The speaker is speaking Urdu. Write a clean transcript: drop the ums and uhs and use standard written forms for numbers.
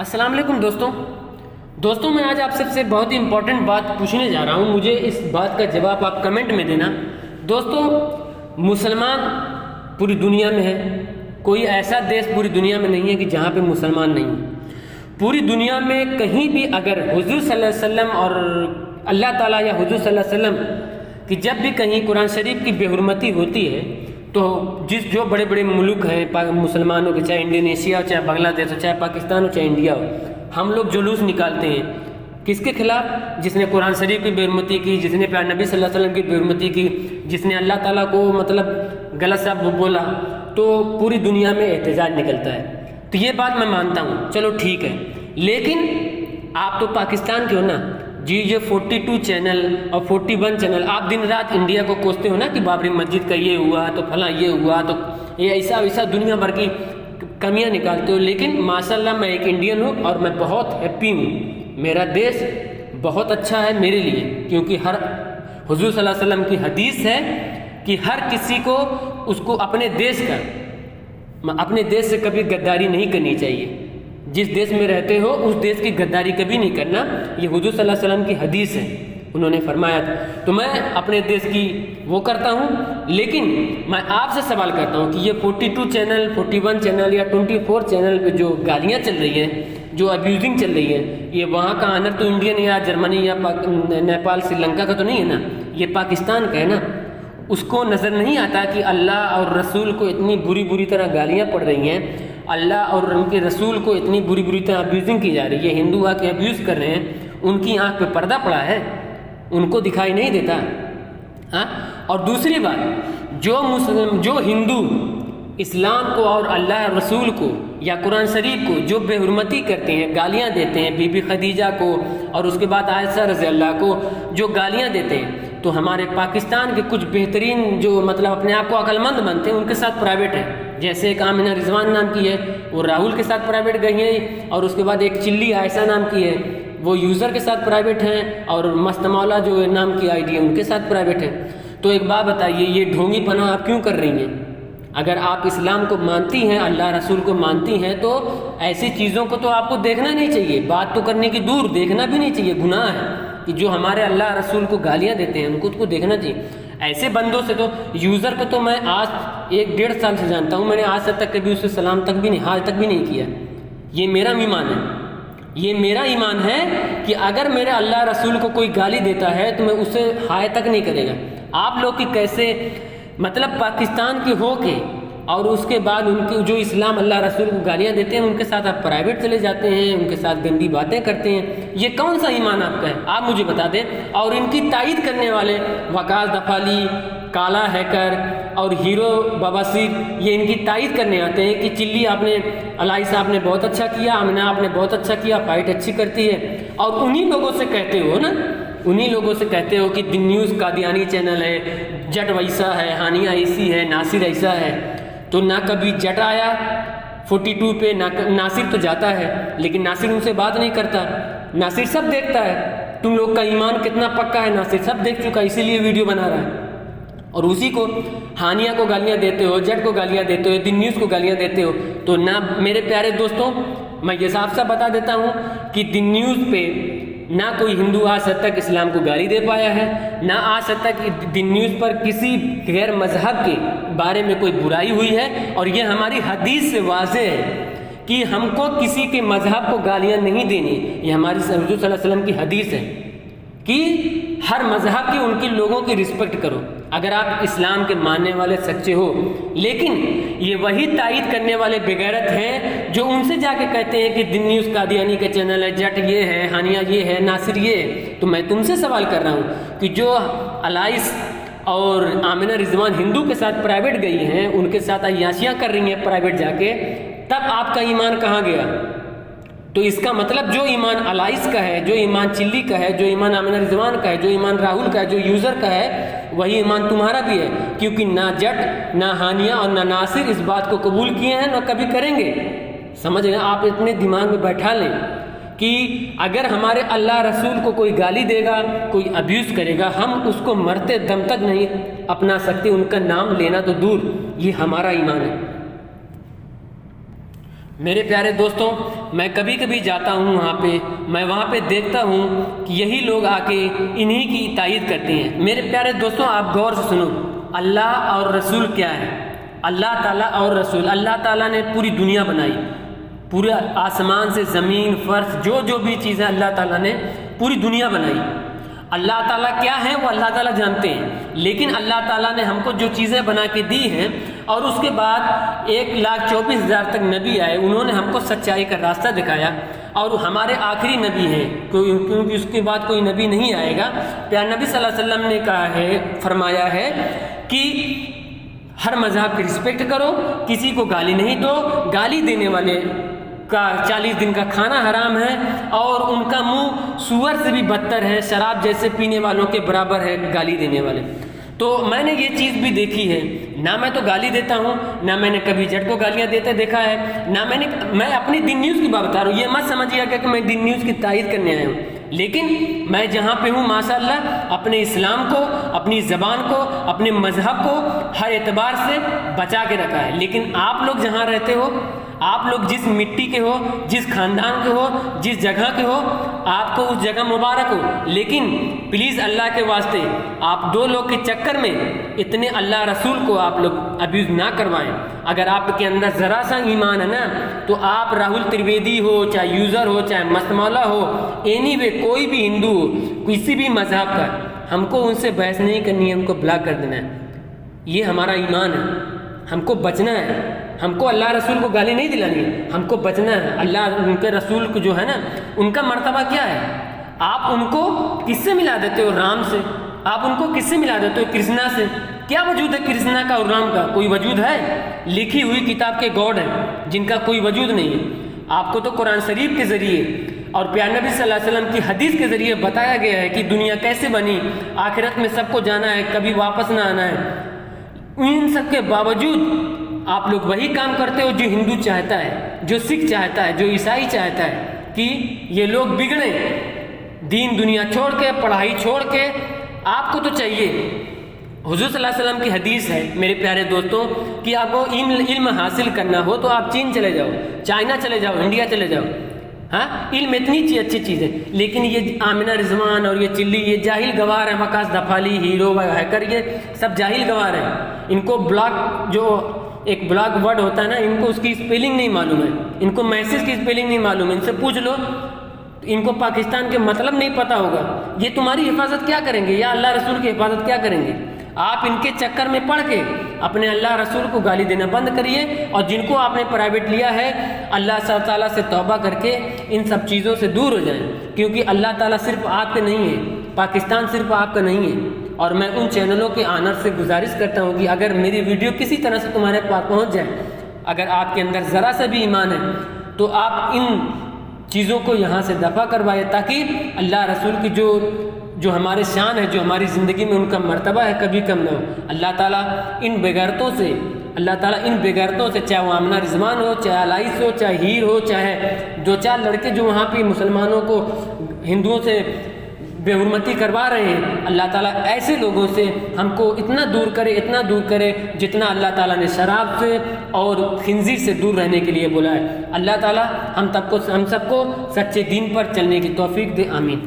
السلام علیکم دوستوں میں آج آپ سب سے بہت ہی امپورٹنٹ بات پوچھنے جا رہا ہوں. مجھے اس بات کا جواب آپ کمنٹ میں دینا. دوستوں، مسلمان پوری دنیا میں ہے. کوئی ایسا دیش پوری دنیا میں نہیں ہے کہ جہاں پہ مسلمان نہیں ہے. پوری دنیا میں کہیں بھی اگر حضور صلی اللہ علیہ وسلم اور اللہ تعالیٰ یا حضور صلی اللہ علیہ وسلم کہ جب بھی کہیں قرآن شریف کی بے حرمتی ہوتی ہے تو جو بڑے بڑے ملک ہیں مسلمانوں کے، چاہے انڈونیشیا ہو، چاہے بنگلہ دیش ہو، چاہے پاکستان ہو، چاہے انڈیا ہو، ہم لوگ جلوس نکالتے ہیں. کس کے خلاف؟ جس نے قرآن شریف کی بے حرمتی کی، جس نے پیارے نبی صلی اللہ علیہ وسلم کی بے حرمتی کی، جس نے اللہ تعالیٰ کو غلط سا بولا، تو پوری دنیا میں احتجاج نکلتا ہے. تو یہ بات میں مانتا ہوں، چلو ٹھیک ہے. لیکن آپ تو پاکستان کے ہو نا جی. یہ 42 چینل اور 41 چینل آپ دن رات انڈیا کو کوستے ہو نا کہ بابری مسجد کا یہ ہوا تو فلاں یہ ہوا تو یہ ایسا دنیا بھر کی کمیاں نکالتے ہو. لیکن ماشاءاللہ میں ایک انڈین ہوں اور میں بہت ہیپی ہوں. میرا دیش بہت اچھا ہے میرے لیے، کیونکہ حضور صلی اللہ علیہ وسلم کی حدیث ہے کہ ہر کسی کو اس کو اپنے دیش سے کبھی غداری نہیں کرنی چاہیے. جس دیش میں رہتے ہو اس دیش کی غداری کبھی نہیں کرنا. یہ حضور صلی اللہ علیہ وسلم کی حدیث ہے، انہوں نے فرمایا تھا. تو میں اپنے دیش کی وہ کرتا ہوں. لیکن میں آپ سے سوال کرتا ہوں کہ یہ 42 چینل، 41 چینل یا 24 چینل پہ جو گالیاں چل رہی ہیں، جو ابیوزنگ چل رہی ہے، یہ وہاں کا آنر تو انڈین یا جرمنی یا نیپال سری لنکا کا تو نہیں ہے نا، یہ پاکستان کا ہے نا. اس کو نظر نہیں آتا کہ اللہ اور رسول کو اتنی بری طرح گالیاں پڑ رہی ہیں، اللہ اور ان کے رسول کو اتنی بری طرح ابیوزنگ کی جا رہی ہے. ہندو آ کے ابیوز کر رہے ہیں، ان کی آنکھ پہ پردہ پڑا ہے، ان کو دکھائی نہیں دیتا. ہاں. اور دوسری بات، جو ہندو اسلام کو اور اللہ رسول کو یا قرآن شریف کو جو بے حرمتی کرتے ہیں، گالیاں دیتے ہیں، بی بی خدیجہ کو اور اس کے بعد عائشہ رضی اللہ کو جو گالیاں دیتے ہیں، تو ہمارے پاکستان کے کچھ بہترین جو اپنے آپ کو عقل مند بنتے ہیں ان کے ساتھ پرائیویٹ ہے. جیسے ایک آمنہ رضوان نام کی ہے، وہ راہل کے ساتھ پرائیویٹ گئی ہیں. اور اس کے بعد ایک چلی عائشہ نام کی ہے، وہ یوزر کے ساتھ پرائیویٹ ہیں. اور مست مولا جو نام کی آئی ڈی ہے ان کے ساتھ پرائیویٹ ہے. تو ایک بات بتائیے، یہ ڈھونگی پناہ آپ کیوں کر رہی ہیں؟ اگر آپ اسلام کو مانتی ہیں، اللہ رسول کو مانتی ہیں، تو ایسی چیزوں کو تو آپ کو دیکھنا نہیں چاہیے. بات تو کرنے کی دور، دیکھنا بھی نہیں چاہیے. گناہ ہے کہ جو ہمارے اللہ رسول کو گالیاں دیتے ہیں ان کو دیکھنا چاہیے. ایسے بندوں سے تو یوزر کو تو میں آج 1-1.5 سال سے جانتا ہوں، میں نے آج تک کبھی اسے سلام تک بھی نہیں، حال تک بھی نہیں کیا. یہ میرا ایمان ہے، یہ میرا ایمان ہے کہ اگر میرے اللہ رسول کو کوئی گالی دیتا ہے تو میں اسے ہائے تک نہیں کرے گا. آپ لوگ کی کیسے پاکستان کے ہو کے اور اس کے بعد ان کے جو اسلام اللہ رسول کو گالیاں دیتے ہیں ان کے ساتھ آپ پرائیویٹ چلے جاتے ہیں، ان کے ساتھ گندی باتیں کرتے ہیں. یہ کون سا ایمان آپ کا ہے؟ آپ مجھے بتا دیں. اور ان کی تائید کرنے والے وقاص دفالی، کالا ہیکر اور ہیرو باباسیر، یہ ان کی تائید کرنے آتے ہیں کہ چلی آپ نے، علائی صاحب نے بہت اچھا کیا، آمنہ آپ نے بہت اچھا کیا، فائٹ اچھی کرتی ہے. اور انہی لوگوں سے کہتے ہو نا، انہی لوگوں سے کہتے ہو کہ دن نیوز قادیانی چینل ہے، جٹ ویسا ہے، ہانیہ ایسی ہے، ناصر ایسا ہے. تو نہ کبھی جٹ آیا 42 پہ، نہ ناصر تو جاتا ہے لیکن ناصر ان سے بات نہیں کرتا. ناصر سب دیکھتا ہے، تم لوگ کا ایمان کتنا پکا ہے ناصر سب دیکھ چکا، اسی لیے ویڈیو بنا رہا ہے. اور اسی کو ہانیہ کو گالیاں دیتے ہو، جٹ کو گالیاں دیتے ہو، دن نیوز کو گالیاں دیتے ہو. تو نہ میرے پیارے دوستوں، میں یہ صاف صاف بتا دیتا ہوں کہ دن نیوز پہ نہ کوئی ہندو آج تک اسلام کو گالی دے پایا ہے، نہ آج تک دن نیوز پر کسی غیر مذہب کے بارے میں کوئی برائی ہوئی ہے. اور یہ ہماری حدیث سے واضح ہے کہ ہم کو کسی کے مذہب کو گالیاں نہیں دینی. یہ ہماری حضور صلی اللہ علیہ وسلم کی حدیث ہے کہ ہر مذہب کی ان کی لوگوں کی رسپیکٹ کرو اگر آپ اسلام کے ماننے والے سچے ہو. لیکن یہ وہی تائید کرنے والے بغیرت ہیں جو ان سے جا کے کہتے ہیں کہ دن نیوز قادیانی کا چینل ہے، جٹ یہ ہے، ہانیہ یہ ہے، ناصر یہ ہے. تو میں تم سے سوال کر رہا ہوں کہ جو الائس اور آمنہ رضوان ہندو کے ساتھ پرائیویٹ گئی ہیں، ان کے ساتھ عیاشیاں کر رہی ہیں پرائیویٹ جا کے، تب آپ کا ایمان کہاں گیا؟ تو اس کا مطلب جو ایمان الائس کا ہے، جو ایمان چلی کا ہے، جو ایمان آمنہ رضوان کا ہے، جو ایمان راہل کا ہے، جو یوزر کا ہے، وہی ایمان تمہارا بھی ہے. کیونکہ نہ جٹ، نہ ہانیہ اور نہ ناصر اس بات کو قبول کیے ہیں، نہ کبھی کریں گے. سمجھ رہے ہیں؟ آپ اپنے دماغ میں بیٹھا لیں کہ اگر ہمارے اللہ رسول کو کوئی گالی دے گا، کوئی ابیوز کرے گا، ہم اس کو مرتے دم تک نہیں اپنا سکتے. ان کا نام لینا تو دور، یہ ہمارا ایمان ہے. میرے پیارے دوستوں، میں کبھی کبھی جاتا ہوں وہاں پہ، میں وہاں پہ دیکھتا ہوں کہ یہی لوگ آ کے انہی کی تائید کرتے ہیں۔ میرے پیارے دوستوں، آپ غور سے سنو، اللہ اور رسول کیا ہے؟ اللہ تعالیٰ اور رسول، اللہ تعالیٰ نے پوری دنیا بنائی، پورا آسمان سے زمین، فرش، جو بھی چیزیں اللہ تعالیٰ نے پوری دنیا بنائی۔ اللہ تعالیٰ کیا ہے وہ اللہ تعالیٰ جانتے ہیں، لیکن اللہ تعالیٰ نے ہم کو جو چیزیں بنا کے دی ہیں، اور اس کے بعد 1,24,000 تک نبی آئے، انہوں نے ہم کو سچائی کا راستہ دکھایا، اور ہمارے آخری نبی ہیں کیونکہ اس کے بعد کوئی نبی نہیں آئے گا۔ پیارے نبی صلی اللہ علیہ وسلم نے کہا ہے، فرمایا ہے کہ ہر مذہب کی رسپیکٹ کرو، کسی کو گالی نہیں دو، گالی دینے والے کا 40 دن کا کھانا حرام ہے، اور ان کا منہ سور سے بھی بدتر ہے، شراب جیسے پینے والوں کے برابر ہے گالی دینے والے۔ تو میں نے یہ چیز بھی دیکھی ہے، نہ میں تو گالی دیتا ہوں، نہ میں نے کبھی جٹ کو گالیاں دیتے دیکھا ہے، نہ میں اپنی دین نیوز کی بات بتا رہا ہوں۔ یہ مت سمجھیے گا کہ میں دین نیوز کی تائید کرنے آیا ہوں، لیکن میں جہاں پہ ہوں ماشاءاللہ اپنے اسلام کو، اپنی زبان کو، اپنے مذہب کو ہر اعتبار سے بچا کے رکھا ہے۔ لیکن آپ لوگ جہاں رہتے ہو، آپ لوگ جس مٹی کے ہو، جس خاندان کے ہو، جس جگہ کے ہو، آپ کو اس جگہ مبارک ہو، لیکن پلیز اللہ کے واسطے آپ 2 لوگ کے چکر میں اتنے اللہ رسول کو آپ لوگ ابیوز نہ کروائیں۔ اگر آپ کے اندر ذرا سا ایمان ہے نا، تو آپ راہل ترویدی ہو، چاہے یوزر ہو، چاہے مست مولا ہو، اینی وے کوئی بھی ہندو ہو، کسی بھی مذہب کا، ہم کو ان سے بحث نہیں کرنی ہے، ہم کو بلاک کر دینا ہے۔ یہ ہمارا ایمان ہے، ہم کو بچنا ہے، ہم کو اللہ رسول کو گالی نہیں دلانی ہے، ہم کو بچنا ہے۔ اللہ ان کے رسول کو جو ہے نا، ان کا مرتبہ کیا ہے؟ آپ ان کو کس سے ملا دیتے ہو؟ رام سے۔ آپ ان کو کس سے ملا دیتے ہو؟ کرشنا سے۔ کیا وجود ہے کرشنا کا اور رام کا؟ کوئی وجود ہے؟ لکھی ہوئی کتاب کے گاڈ ہیں جن کا کوئی وجود نہیں ہے۔ آپ کو تو قرآن شریف کے ذریعے اور پیارے نبی صلی اللہ علیہ وسلم کی حدیث کے ذریعے بتایا گیا ہے کہ دنیا کیسے بنی، آخرت میں سب کو جانا ہے، کبھی واپس نہ آنا ہے۔ ان سب کے باوجود آپ لوگ وہی کام کرتے ہو جو ہندو چاہتا ہے، جو سکھ چاہتا ہے، جو عیسائی چاہتا ہے کہ یہ لوگ بگڑیں، دین دنیا چھوڑ کے، پڑھائی چھوڑ کے۔ آپ کو تو چاہیے، حضور صلی اللہ علیہ وسلم کی حدیث ہے میرے پیارے دوستوں، کہ آپ کو علم حاصل کرنا ہو تو آپ چین چلے جاؤ، چائنا چلے جاؤ، انڈیا چلے جاؤ۔ ہاں، علم اتنی اچھی چیز ہے، لیکن یہ آمنہ رضوان اور یہ چلی، یہ جاہل گوار ہیں، وکاس دفالی، ہیرو، ہیکر، یہ سب جاہل گوار ہیں۔ ان کو بلاک، جو ایک بلاک ورڈ ہوتا ہے نا، ان کو اس کی اسپیلنگ نہیں معلوم ہے، ان کو میسج کی اسپیلنگ نہیں معلوم ہے، ان سے پوچھ لو، ان کو پاکستان کے مطلب نہیں پتہ ہوگا۔ یہ تمہاری حفاظت کیا کریں گے، یا اللہ رسول کی حفاظت کیا کریں گے؟ آپ ان کے چکر میں پڑھ کے اپنے اللہ رسول کو گالی دینا بند کریے، اور جن کو آپ نے پرائیویٹ لیا ہے، اللہ تعالیٰ سے توبہ کر کے ان سب چیزوں سے دور ہو جائیں، کیونکہ اللہ تعالیٰ صرف آپ کے نہیں ہے، پاکستان صرف آپ کا نہیں ہے۔ اور میں ان چینلوں کے آنر سے گزارش کرتا ہوں کہ اگر میری ویڈیو کسی طرح سے تمہارے پاس پہنچ جائے، اگر آپ کے اندر ذرا سا بھی ایمان ہے، تو آپ ان چیزوں کو یہاں سے دفع کروائے، تاکہ اللہ رسول کی جو ہمارے شان ہے، جو ہماری زندگی میں ان کا مرتبہ ہے، کبھی کم نہ ہو۔ اللہ تعالیٰ ان بےغیرتوں سے، چاہے وہ آمنہ رضوان ہو، چاہے الائس ہو، چاہے ہیر ہو، چاہے 2-4 لڑکے جو وہاں پہ مسلمانوں کو ہندوؤں سے بے حرمتی کروا رہے ہیں، اللہ تعالیٰ ایسے لوگوں سے ہم کو اتنا دور کرے جتنا اللہ تعالیٰ نے شراب سے اور خنزیر سے دور رہنے کے لیے بولا ہے۔ اللہ تعالیٰ ہم سب کو سچے دین پر چلنے کی توفیق دے، آمین۔